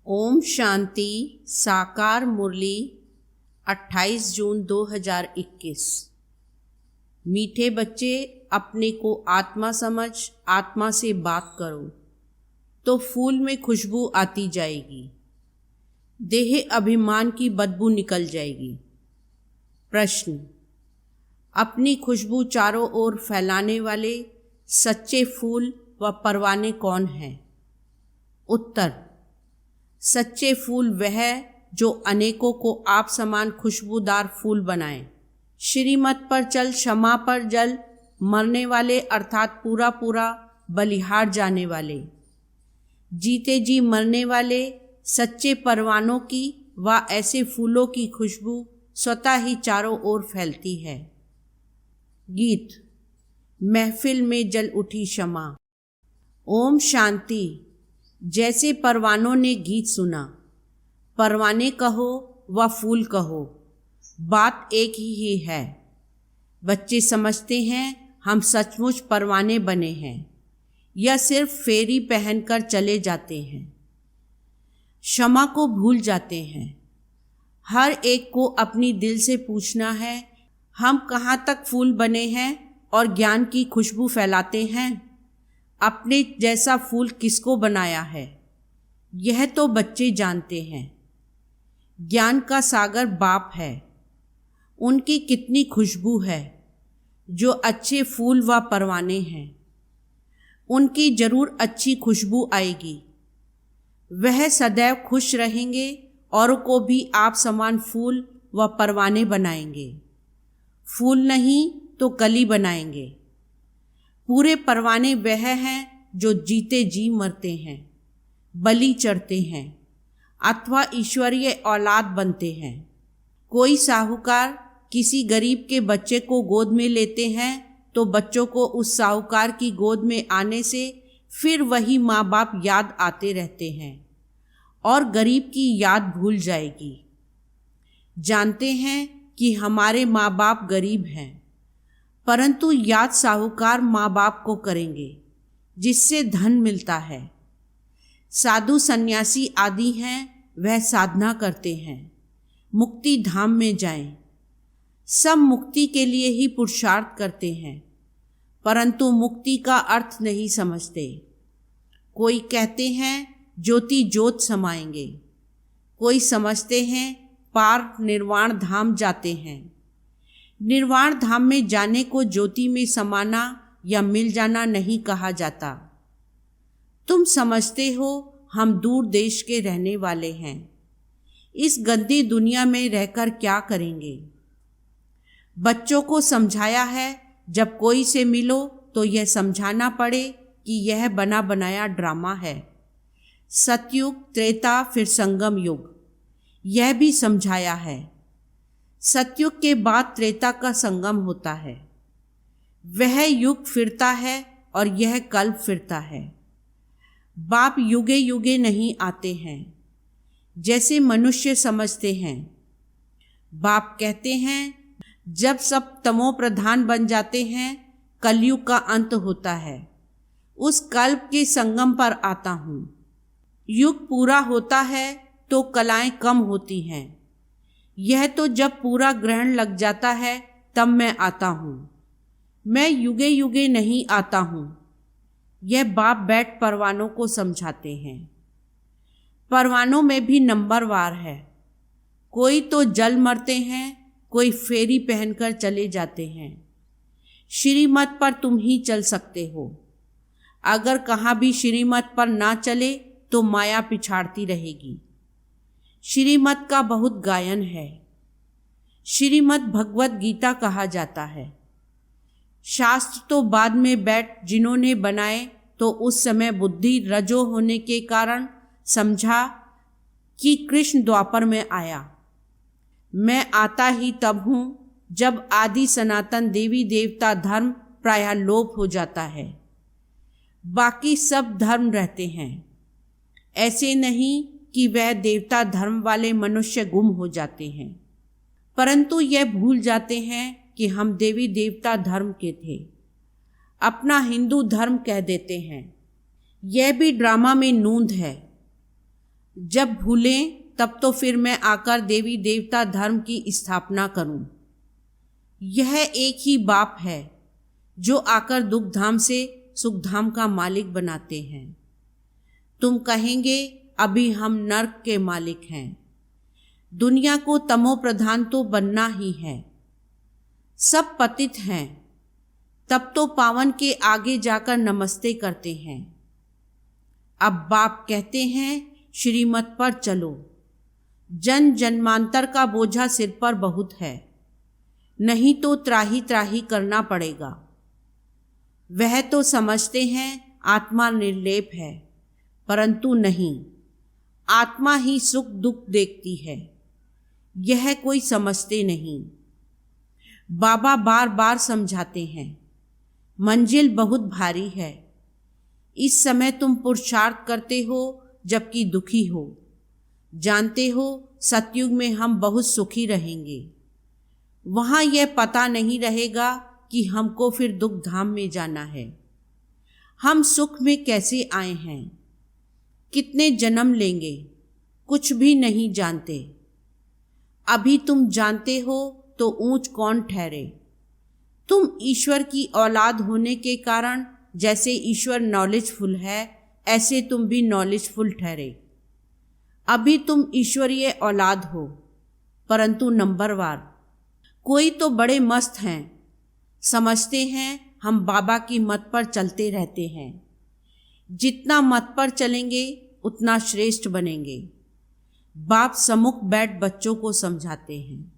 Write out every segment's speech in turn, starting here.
ओम शांति। साकार मुरली 28 जून 2021। मीठे बच्चे, अपने को आत्मा समझ आत्मा से बात करो तो फूल में खुशबू आती जाएगी, देह अभिमान की बदबू निकल जाएगी। प्रश्न: अपनी खुशबू चारों ओर फैलाने वाले सच्चे फूल व परवाने कौन हैं? उत्तर: सच्चे फूल वह जो अनेकों को आप समान खुशबूदार फूल बनाए। श्रीमत पर चल, क्षमा पर जल, मरने वाले अर्थात पूरा पूरा बलिहार जाने वाले, जीते जी मरने वाले सच्चे परवानों की व ऐसे फूलों की खुशबू स्वतः ही चारों ओर फैलती है। गीत। महफिल में जल उठी शमा। ओम शांति। जैसे परवानों ने गीत सुना, परवाने कहो व फूल कहो, बात एक ही है। बच्चे समझते हैं हम सचमुच परवाने बने हैं या सिर्फ फेरी पहनकर चले जाते हैं। क्षमा को भूल जाते हैं। हर एक को अपनी दिल से पूछना है, हम कहाँ तक फूल बने हैं और ज्ञान की खुशबू फैलाते हैं। अपने जैसा फूल किसको बनाया है, यह तो बच्चे जानते हैं। ज्ञान का सागर बाप है, उनकी कितनी खुशबू है। जो अच्छे फूल व परवाने हैं, उनकी जरूर अच्छी खुशबू आएगी। वह सदैव खुश रहेंगे और को भी आप समान फूल व परवाने बनाएंगे। फूल नहीं तो कली बनाएंगे। पूरे परवाने वह हैं जो जीते जी मरते हैं, बलि चढ़ते हैं अथवा ईश्वरीय औलाद बनते हैं। कोई साहूकार किसी गरीब के बच्चे को गोद में लेते हैं तो बच्चों को उस साहूकार की गोद में आने से फिर वही माँ बाप याद आते रहते हैं और गरीब की याद भूल जाएगी। जानते हैं कि हमारे माँ बाप गरीब हैं, परंतु याद साहूकार माँ बाप को करेंगे जिससे धन मिलता है। साधु सन्यासी आदि हैं, वह साधना करते हैं मुक्ति धाम में जाएं। सब मुक्ति के लिए ही पुरुषार्थ करते हैं, परंतु मुक्ति का अर्थ नहीं समझते। कोई कहते हैं ज्योति ज्योत समाएंगे, कोई समझते हैं पार निर्वाण धाम जाते हैं। निर्वाण धाम में जाने को ज्योति में समाना या मिल जाना नहीं कहा जाता। तुम समझते हो हम दूर देश के रहने वाले हैं, इस गंदी दुनिया में रहकर क्या करेंगे। बच्चों को समझाया है जब कोई से मिलो तो यह समझाना पड़े कि यह बना बनाया ड्रामा है। सतयुग, त्रेता, फिर संगम युग, यह भी समझाया है। सतयुग के बाद त्रेता का संगम होता है। वह युग फिरता है और यह कल्प फिरता है। बाप युगे युगे नहीं आते हैं जैसे मनुष्य समझते हैं। बाप कहते हैं जब सब तमो प्रधान बन जाते हैं, कलयुग का अंत होता है। उस कल्प के संगम पर आता हूँ। युग पूरा होता है तो कलाएं कम होती हैं। यह तो जब पूरा ग्रहण लग जाता है तब मैं आता हूँ। मैं युगे युगे नहीं आता हूँ। यह बाप बैठ परवानों को समझाते हैं। परवानों में भी नंबरवार है। कोई तो जल मरते हैं, कोई फेरी पहनकर चले जाते हैं। श्रीमत पर तुम ही चल सकते हो। अगर कहाँ भी श्रीमत पर ना चले तो माया पिछाड़ती रहेगी। श्रीमत का बहुत गायन है। श्रीमत भगवत गीता कहा जाता है। शास्त्र तो बाद में बैठ जिन्होंने बनाए तो उस समय बुद्धि रजो होने के कारण समझा कि कृष्ण द्वापर में आया। मैं आता ही तब हूँ जब आदि सनातन देवी देवता धर्म प्रायः लोप हो जाता है। बाकी सब धर्म रहते हैं। ऐसे नहीं कि वह देवता धर्म वाले मनुष्य गुम हो जाते हैं, परंतु यह भूल जाते हैं कि हम देवी देवता धर्म के थे। अपना हिंदू धर्म कह देते हैं। यह भी ड्रामा में नूंद है। जब भूलें तब तो फिर मैं आकर देवी देवता धर्म की स्थापना करूं। यह एक ही बाप है जो आकर दुख धाम से सुख धाम का मालिक बनाते हैं। तुम कहेंगे अभी हम नर्क के मालिक हैं। दुनिया को तमो प्रधान तो बनना ही है। सब पतित हैं, तब तो पावन के आगे जाकर नमस्ते करते हैं। अब बाप कहते हैं श्रीमत पर चलो। जन जन्मांतर का बोझा सिर पर बहुत है, नहीं तो त्राही त्राही करना पड़ेगा। वह तो समझते हैं आत्मा निर्लेप है, परंतु नहीं, आत्मा ही सुख दुख देखती है। यह कोई समझते नहीं। बाबा बार बार समझाते हैं मंजिल बहुत भारी है। इस समय तुम पुरुषार्थ करते हो जबकि दुखी हो। जानते हो सतयुग में हम बहुत सुखी रहेंगे। वहाँ यह पता नहीं रहेगा कि हमको फिर दुख धाम में जाना है। हम सुख में कैसे आए हैं, कितने जन्म लेंगे, कुछ भी नहीं जानते। अभी तुम जानते हो तो ऊंच कौन ठहरे। तुम ईश्वर की औलाद होने के कारण जैसे ईश्वर नॉलेजफुल है, ऐसे तुम भी नॉलेजफुल ठहरे। अभी तुम ईश्वरीय औलाद हो, परंतु नंबरवार। कोई तो बड़े मस्त हैं, समझते हैं हम बाबा की मत पर चलते रहते हैं। जितना मत पर चलेंगे उतना श्रेष्ठ बनेंगे। बाप सम्मुख बैठ बच्चों को समझाते हैं,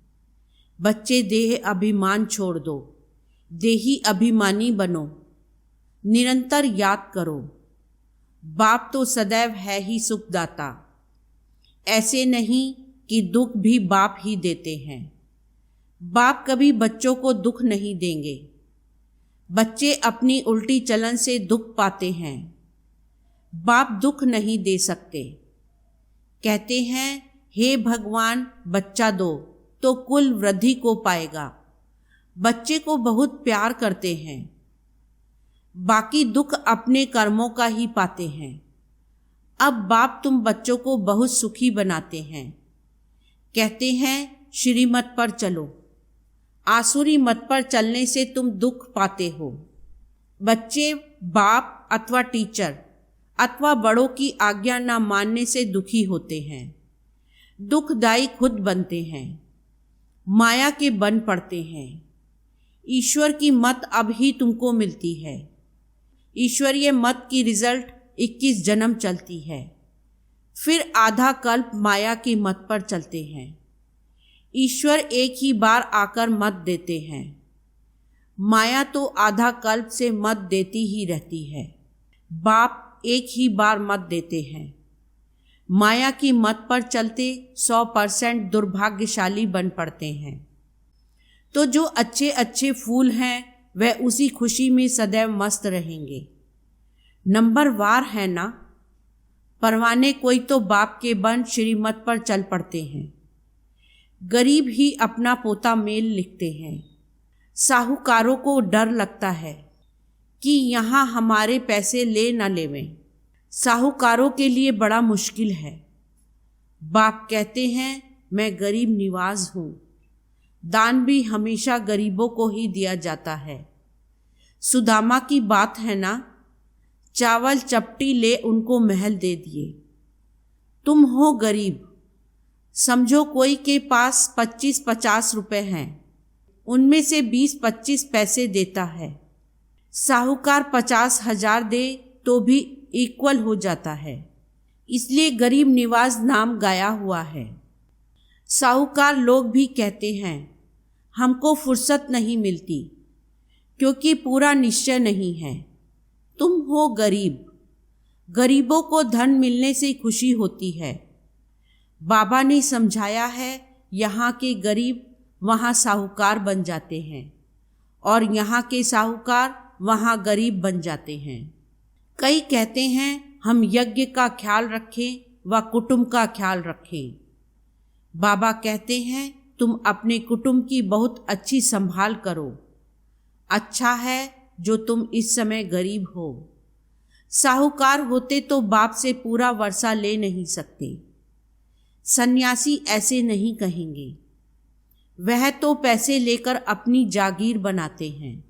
बच्चे देह अभिमान छोड़ दो, देही अभिमानी बनो, निरंतर याद करो। बाप तो सदैव है ही सुखदाता। ऐसे नहीं कि दुख भी बाप ही देते हैं। बाप कभी बच्चों को दुख नहीं देंगे। बच्चे अपनी उल्टी चलन से दुख पाते हैं। बाप दुख नहीं दे सकते। कहते हैं हे भगवान बच्चा दो तो कुल वृद्धि को पाएगा। बच्चे को बहुत प्यार करते हैं। बाकी दुख अपने कर्मों का ही पाते हैं। अब बाप तुम बच्चों को बहुत सुखी बनाते हैं। कहते हैं श्रीमत पर चलो। आसुरी मत पर चलने से तुम दुख पाते हो। बच्चे बाप अथवा टीचर अथवा बड़ों की आज्ञा न मानने से दुखी होते हैं। दुखदायी खुद बनते हैं, माया के बन पड़ते हैं। ईश्वर की मत अब ही तुमको मिलती है। ईश्वरीय मत की रिजल्ट 21 जन्म चलती है, फिर आधा कल्प माया की मत पर चलते हैं। ईश्वर एक ही बार आकर मत देते हैं। माया तो आधा कल्प से मत देती ही रहती है। बाप एक ही बार मत देते हैं। माया की मत पर चलते 100% दुर्भाग्यशाली बन पड़ते हैं। तो जो अच्छे अच्छे फूल हैं वह उसी खुशी में सदैव मस्त रहेंगे। नंबर वार है ना। परवाने कोई तो बाप के बन श्रीमत पर चल पड़ते हैं। गरीब ही अपना पोता मेल लिखते हैं। साहूकारों को डर लगता है कि यहाँ हमारे पैसे ले न लेवें। साहूकारों के लिए बड़ा मुश्किल है। बाप कहते हैं मैं गरीब निवाज हूँ। दान भी हमेशा गरीबों को ही दिया जाता है। सुदामा की बात है ना, चावल चपटी ले उनको महल दे दिए। तुम हो गरीब। समझो कोई के पास 25-50 रुपए हैं, उनमें से 20-25 पैसे देता है। साहूकार 50,000 दे तो भी इक्वल हो जाता है। इसलिए गरीब निवाज नाम गाया हुआ है। साहूकार लोग भी कहते हैं हमको फुर्सत नहीं मिलती क्योंकि पूरा निश्चय नहीं है। तुम हो गरीब। गरीबों को धन मिलने से खुशी होती है। बाबा ने समझाया है यहाँ के गरीब वहाँ साहूकार बन जाते हैं और यहाँ के साहूकार वहाँ गरीब बन जाते हैं। कई कहते हैं हम यज्ञ का ख्याल रखें व कुटुंब का ख्याल रखें। बाबा कहते हैं तुम अपने कुटुंब की बहुत अच्छी संभाल करो। अच्छा है जो तुम इस समय गरीब हो। साहूकार होते तो बाप से पूरा वर्षा ले नहीं सकते। सन्यासी ऐसे नहीं कहेंगे, वह तो पैसे लेकर अपनी जागीर बनाते हैं।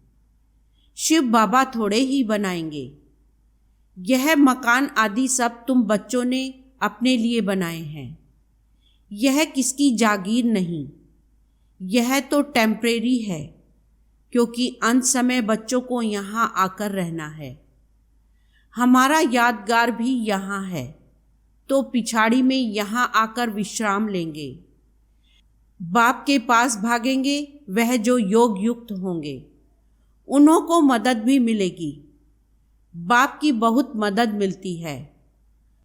शिव बाबा थोड़े ही बनाएंगे। यह मकान आदि सब तुम बच्चों ने अपने लिए बनाए हैं। यह किसकी जागीर नहीं, यह तो टेम्परेरी है, क्योंकि अंत समय बच्चों को यहाँ आकर रहना है। हमारा यादगार भी यहाँ है, तो पिछाड़ी में यहाँ आकर विश्राम लेंगे। बाप के पास भागेंगे, वह जो योग युक्त होंगे, उन्हों को मदद भी मिलेगी। बाप की बहुत मदद मिलती है।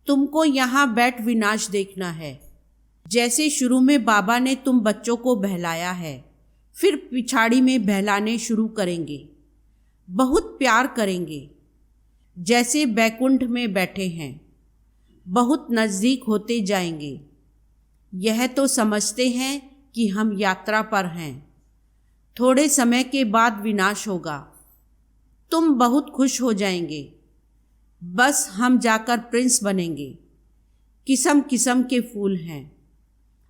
तुमको यहाँ बैठ विनाश देखना है। जैसे शुरू में बाबा ने तुम बच्चों को बहलाया है, फिर पिछाड़ी में बहलाने शुरू करेंगे, बहुत प्यार करेंगे। जैसे बैकुंठ में बैठे हैं, बहुत नज़दीक होते जाएंगे। यह तो समझते हैं कि हम यात्रा पर हैं, थोड़े समय के बाद विनाश होगा। तुम बहुत खुश हो जाएंगे। बस हम जाकर प्रिंस बनेंगे। किस्म किस्म के फूल हैं।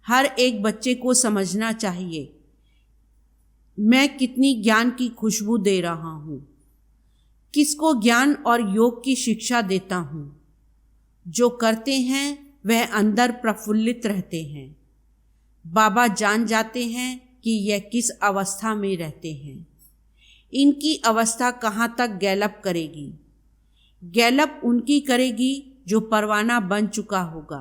हर एक बच्चे को समझना चाहिए मैं कितनी ज्ञान की खुशबू दे रहा हूँ, किसको ज्ञान और योग की शिक्षा देता हूँ। जो करते हैं वह अंदर प्रफुल्लित रहते हैं। बाबा जान जाते हैं कि यह किस अवस्था में रहते हैं। इनकी अवस्था कहाँ तक गैलप करेगी। गैलप उनकी करेगी जो परवाना बन चुका होगा।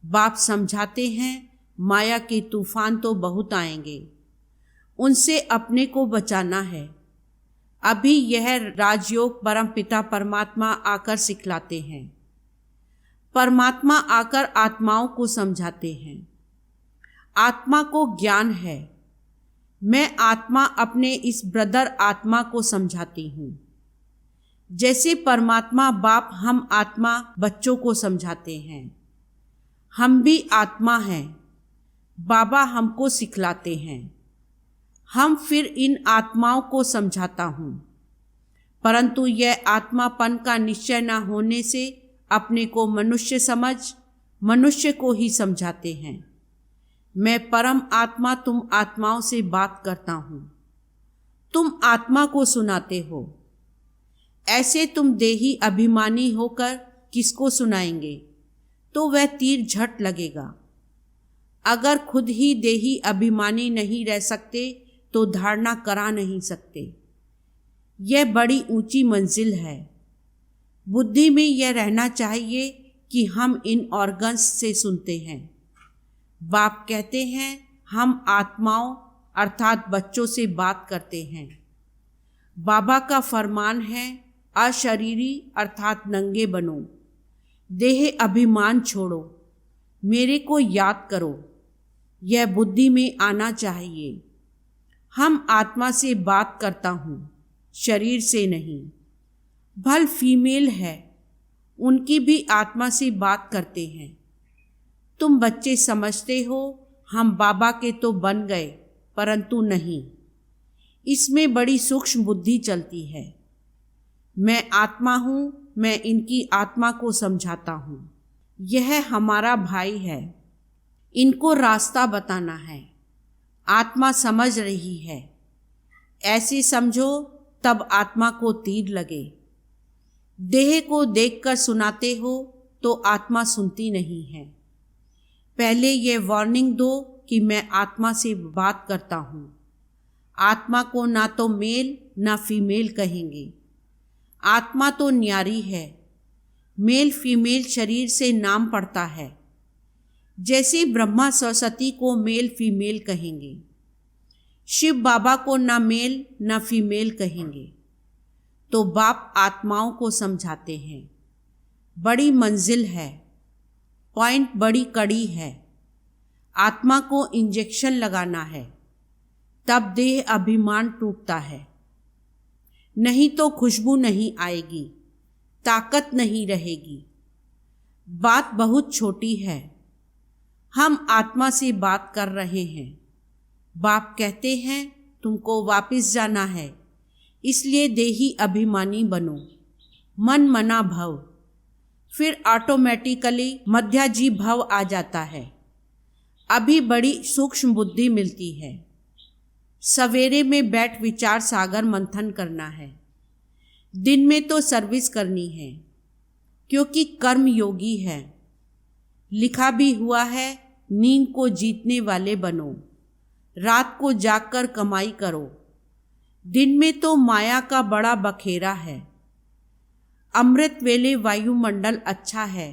बाप समझाते हैं माया के तूफान तो बहुत आएंगे, उनसे अपने को बचाना है। अभी यह राजयोग परमपिता परमात्मा आकर सिखलाते हैं। परमात्मा आकर आत्माओं को समझाते हैं। आत्मा को ज्ञान है। मैं आत्मा अपने इस ब्रदर आत्मा को समझाती हूँ। जैसे परमात्मा बाप हम आत्मा बच्चों को समझाते हैं। हम भी आत्मा हैं। बाबा हमको सिखलाते हैं। हम फिर इन आत्माओं को समझाता हूँ। परंतु यह आत्मापन का निश्चय न होने से अपने को मनुष्य समझ मनुष्य को ही समझाते हैं। मैं परम आत्मा तुम आत्माओं से बात करता हूँ। तुम आत्मा को सुनाते हो। ऐसे तुम देही अभिमानी होकर किसको सुनाएंगे, तो वह तीर झट लगेगा। अगर खुद ही देही अभिमानी नहीं रह सकते तो धारणा करा नहीं सकते। यह बड़ी ऊंची मंजिल है। बुद्धि में यह रहना चाहिए कि हम इन ऑर्गन्स से सुनते हैं। बाप कहते हैं हम आत्माओं अर्थात बच्चों से बात करते हैं। बाबा का फरमान है अशरीरी अर्थात नंगे बनो, देह अभिमान छोड़ो, मेरे को याद करो। यह बुद्धि में आना चाहिए। हम आत्मा से बात करता हूँ, शरीर से नहीं। भल फीमेल है, उनकी भी आत्मा से बात करते हैं। तुम बच्चे समझते हो हम बाबा के तो बन गए, परंतु नहीं। इसमें बड़ी सूक्ष्म बुद्धि चलती है। मैं आत्मा हूँ, मैं इनकी आत्मा को समझाता हूँ। यह हमारा भाई है, इनको रास्ता बताना है। आत्मा समझ रही है। ऐसे समझो तब आत्मा को तीर लगे। देह को देखकर सुनाते हो तो आत्मा सुनती नहीं है। पहले यह वार्निंग दो कि मैं आत्मा से बात करता हूँ। आत्मा को ना तो मेल ना फीमेल कहेंगे। आत्मा तो न्यारी है। मेल फीमेल शरीर से नाम पड़ता है। जैसे ब्रह्मा सरस्वती को मेल फीमेल कहेंगे, शिव बाबा को ना मेल ना फीमेल कहेंगे। तो बाप आत्माओं को समझाते हैं। बड़ी मंजिल है, पॉइंट बड़ी कड़ी है। आत्मा को इंजेक्शन लगाना है, तब देह अभिमान टूटता है। नहीं तो खुशबू नहीं आएगी, ताकत नहीं रहेगी। बात बहुत छोटी है। हम आत्मा से बात कर रहे हैं। बाप कहते हैं तुमको वापस जाना है, इसलिए देही अभिमानी बनो, मन मना भव। फिर ऑटोमेटिकली मध्याजी भव आ जाता है। अभी बड़ी सूक्ष्म बुद्धि मिलती है। सवेरे में बैठ विचार सागर मंथन करना है। दिन में तो सर्विस करनी है, क्योंकि कर्म योगी है। लिखा भी हुआ है, नींद को जीतने वाले बनो, रात को जागकर कमाई करो। दिन में तो माया का बड़ा बखेरा है। अमृत वेले वायुमंडल अच्छा है।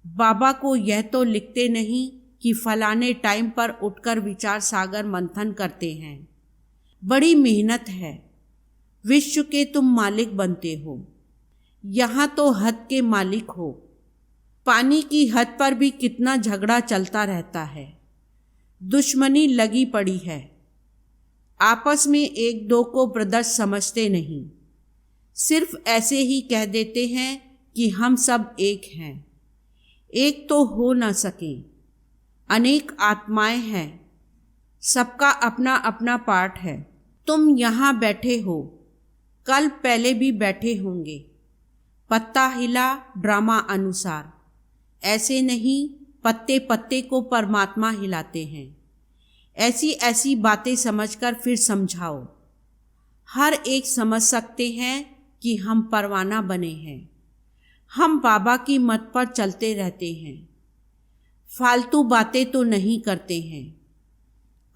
बाबा को यह तो लिखते नहीं कि फलाने टाइम पर उठकर विचार सागर मंथन करते हैं। बड़ी मेहनत है। विश्व के तुम मालिक बनते हो, यहाँ तो हद के मालिक हो। पानी की हद पर भी कितना झगड़ा चलता रहता है। दुश्मनी लगी पड़ी है। आपस में एक दो को ब्रदर्स समझते नहीं, सिर्फ ऐसे ही कह देते हैं कि हम सब एक हैं। एक तो हो न सके, अनेक आत्माएं हैं, सबका अपना अपना पार्ट है। तुम यहाँ बैठे हो, कल पहले भी बैठे होंगे। पत्ता हिला ड्रामा अनुसार, ऐसे नहीं पत्ते पत्ते को परमात्मा हिलाते हैं। ऐसी ऐसी बातें समझकर फिर समझाओ। हर एक समझ सकते हैं कि हम परवाना बने हैं। हम बाबा की मत पर चलते रहते हैं, फालतू बातें तो नहीं करते हैं।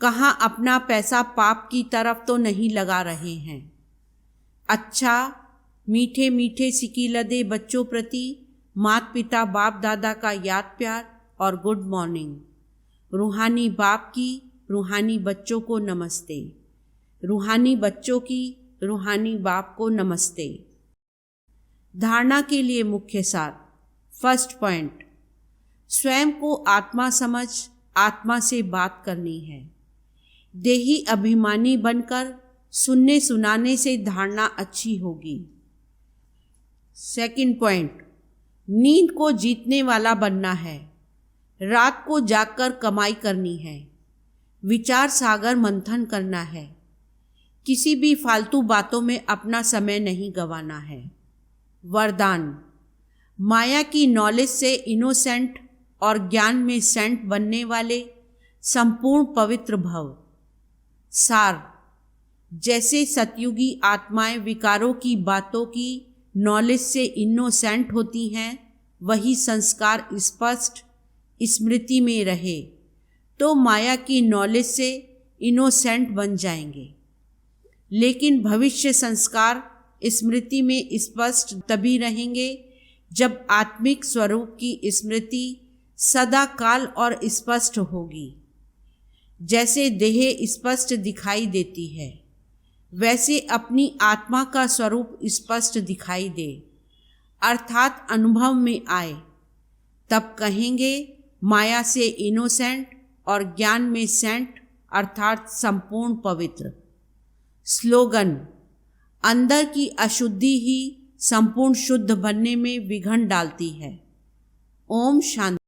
कहाँ अपना पैसा पाप की तरफ तो नहीं लगा रहे हैं। अच्छा, मीठे मीठे सिकीलदे बच्चों प्रति माता पिता बाप दादा का याद प्यार और गुड मॉर्निंग। रूहानी बाप की रूहानी बच्चों को नमस्ते, रूहानी बच्चों की रूहानी बाप को नमस्ते। धारणा के लिए मुख्य सार। फर्स्ट पॉइंट, स्वयं को आत्मा समझ आत्मा से बात करनी है। देही अभिमानी बनकर सुनने सुनाने से धारणा अच्छी होगी। सेकंड पॉइंट, नींद को जीतने वाला बनना है। रात को जागकर कमाई करनी है। विचार सागर मंथन करना है। किसी भी फालतू बातों में अपना समय नहीं गंवाना है। वरदान, माया की नॉलेज से इनोसेंट और ज्ञान में सेंट बनने वाले संपूर्ण पवित्र भव। सार, जैसे सतयुगी आत्माएं विकारों की बातों की नॉलेज से इनोसेंट होती हैं, वही संस्कार स्पष्ट स्मृति में रहे तो माया की नॉलेज से इनोसेंट बन जाएंगे। लेकिन भविष्य संस्कार स्मृति में स्पष्ट तभी रहेंगे जब आत्मिक स्वरूप की स्मृति सदा काल और स्पष्ट होगी। जैसे देह स्पष्ट दिखाई देती है, वैसे अपनी आत्मा का स्वरूप स्पष्ट दिखाई दे, अर्थात अनुभव में आए। तब कहेंगे माया से इनोसेंट और ज्ञान में सेंट, अर्थात संपूर्ण पवित्र। स्लोगन, अंदर की अशुद्धि ही संपूर्ण शुद्ध बनने में विघ्न डालती है। ओम शांति।